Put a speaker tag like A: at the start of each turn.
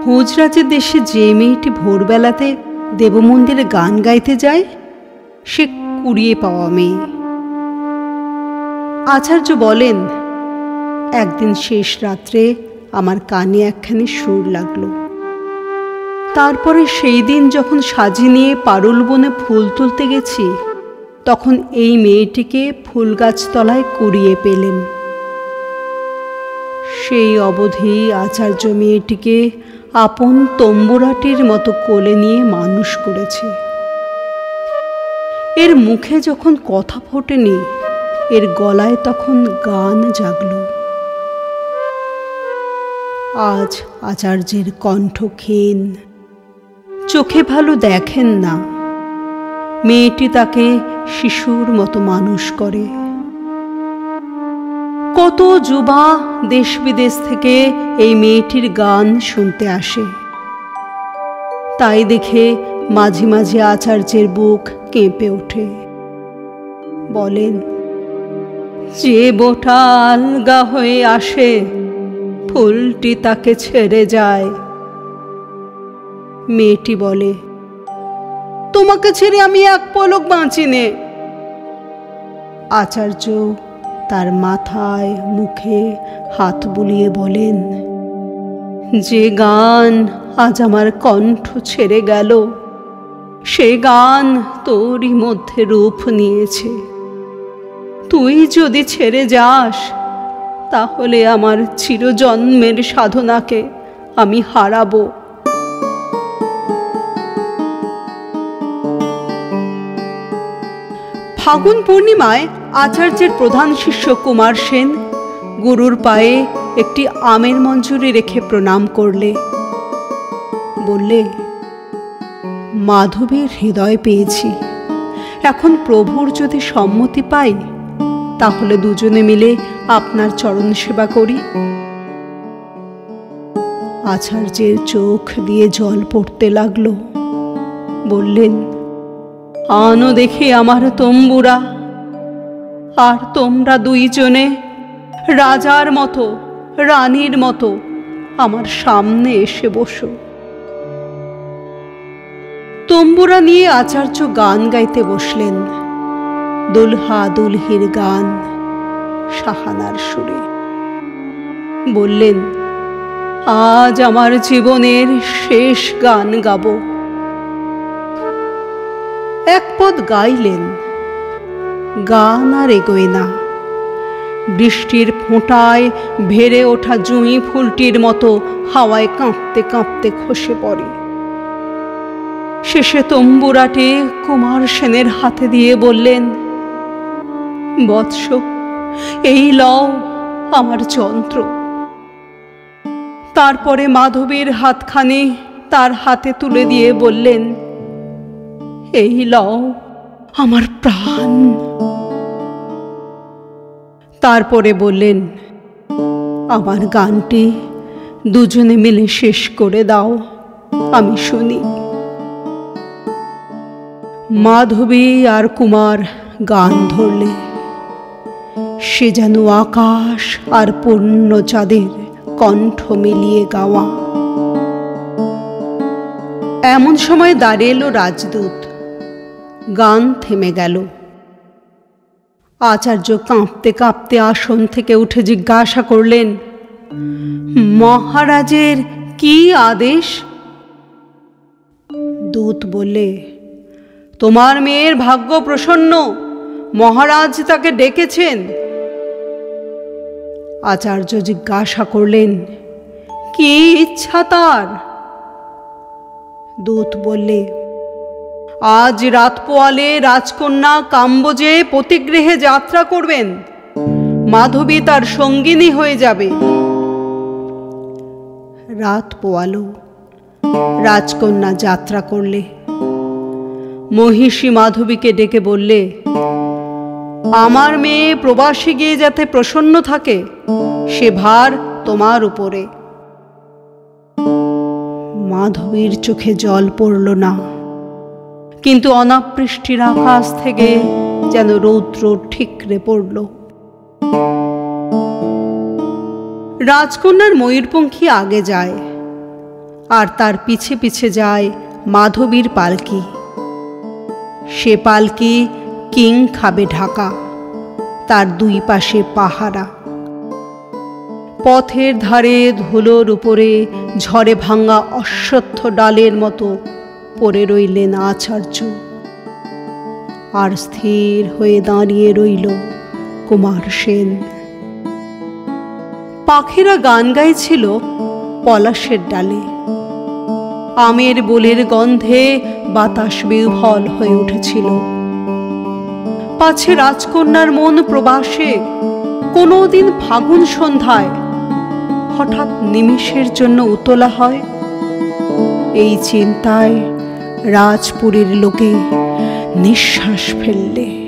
A: ভোজরাজের দেশে যে মেয়েটি ভোরবেলাতে দেবমন্দিরে গান গাইতে যায় সে কুড়িয়ে পাওয়া মেয়ে। আচার্য বলেন, একদিন শেষ রাত্রে আমার কানে একখানি সুর লাগলো। তারপরে সেই দিন যখন সাজি নিয়ে পারুল বনে ফুল তুলতে গেছি, তখন এই মেয়েটিকে ফুল গাছতলায় কুড়িয়ে পেলেন। সেই অবধি আচার্য মেয়েটিকে আপন তম্বুরাটির মতো কোলে নিয়ে মানুষ করেছে। এর মুখে যখন কথা ফোটেনি, এর গলায় তখন গান জাগল। আজ আচার্যের কণ্ঠ ক্ষীণ, চোখে ভালো দেখেন না। মেয়েটি তাকে শিশুর মতো মানুষ করে। কত যুবা দেশ বিদেশ থেকে এই মেয়েটির গান শুনতে আসে। তাই দেখে মাঝে মাঝে আচার্যের বুক কেঁপে ওঠে। বলেন, যে বোটা আলগা হয়ে আসে, ফুলটি তাকে ছেড়ে যায়। মেয়েটি বলে, তোমাকে ছেড়ে আমি এক পলক বাঁচি নে। আচার্য তার মাথায় মুখে হাত বুলিয়ে বলেন, যে গান আজ আমার কণ্ঠ ছেড়ে গেল, সে গান তোরই মধ্যে রূপ নিয়েছে। তুই যদি ছেড়ে যাস, তাহলে আমার চিরজন্মের সাধনাকে আমি হারাবো। ফাগুন পূর্ণিমায় আচার্যের প্রধান শিষ্য কুমার সেন গুরুর পায়ে একটি আমের মঞ্জুরি রেখে প্রণাম করলে। বললে, মাধবীর হৃদয় পেয়েছি। এখন প্রভুর যদি সম্মতি পাই, তাহলে দুজনে মিলে আপনার চরণ সেবা করি। আচার্যের চোখ দিয়ে জল পড়তে লাগলো। বললেন, আনো দেখি আমার তম্বুরা, আর তোমরা দুইজনে রাজার মতো রানীর মতো আমার সামনে এসে বসো। তম্বুরা নিয়ে আচার্য গান গাইতে বসলেন। দুলহা দুলহির গান সাহানার সুরে। বললেন, আজ আমার জীবনের শেষ গান গাব। এক পদ গাইলেন, গান আর এগোয় না। বৃষ্টির ফোঁটায় ভেড়ে ওঠা জুঁই ফুলটির মতো হাওয়ায় কাঁপতে কাঁপতে খসে পড়ে। শেষে তম্বুরাটি কুমার সেনের হাতে দিয়ে বললেন, বৎস, এই লও আমার যন্ত্র। তারপরে মাধবীর হাতখানি তার হাতে তুলে দিয়ে বললেন, এই লও আমার প্রাণ। তারপরে বললেন, আমার গানটি দুজনে মিলে শেষ করে দাও, আমি শুনি। মাধবী আর কুমার গান ধরলে। সে যেন আকাশ আর পূর্ণ চাঁদের কণ্ঠ মিলিয়ে গাওয়া। এমন সময় দাঁড়িয়ে এলো রাজদূত। গান থেমে গেল। আচার্য কাঁপতে কাঁপতে আসন থেকে উঠে জিজ্ঞাসা করলেন, মহারাজের কি আদেশ? দূত বললে, তোমার মেয়ের ভাগ্য প্রসন্ন, মহারাজ তাকে ডেকেছেন। আচার্য জিজ্ঞাসা করলেন, কি ইচ্ছা তার? দূত বললে, আজ রাত পোয়ালে রাজকন্যা কাম্বোজে পতিগৃহে যাত্রা করবেন। মাধবী তার সঙ্গিনী হয়ে যাবে। রাত পোয়ালো। রাজকন্যা যাত্রা করলে। মহিষী মাধবীকে ডেকে বললে, আমার মেয়ে প্রবাসে গিয়ে যাতে প্রসন্ন থাকে, সে ভার তোমার উপরে। মাধবীর চোখে জল পড়ল না, কিন্তু অনাবৃষ্টির আকাশ থেকে যেন রৌদ্র ঠিকরে পড়ল। রাজকন্যার ময়ূরপঙ্খী আগে যায়, আর তার পিছে পিছে যায় মাধবীর পালকি। সে পালকি কিং খাবে ঢাকা, তার দুই পাশে পাহারা। পথের ধারে ধুলোর উপরে ঝড়ে ভাঙা অশ্বত্থ ডালের মতো পড়ে রইলেন আচার্য। আর স্থির হয়ে দাঁড়িয়ে রইল কুমার সেন। পাখিরা গান গাইছিল পলাশের ডালে। আমের বোলের গন্ধে বাতাস বিহ্বল হয়ে উঠেছিল। পাছে রাজকন্যার মন প্রবাসে কোনোদিন ফাগুন সন্ধ্যায় হঠাৎ নিমিষের জন্য উতলা হয়। এই চিন্তায় রাজপুরীর লোকে নিঃশ্বাস ফেললে।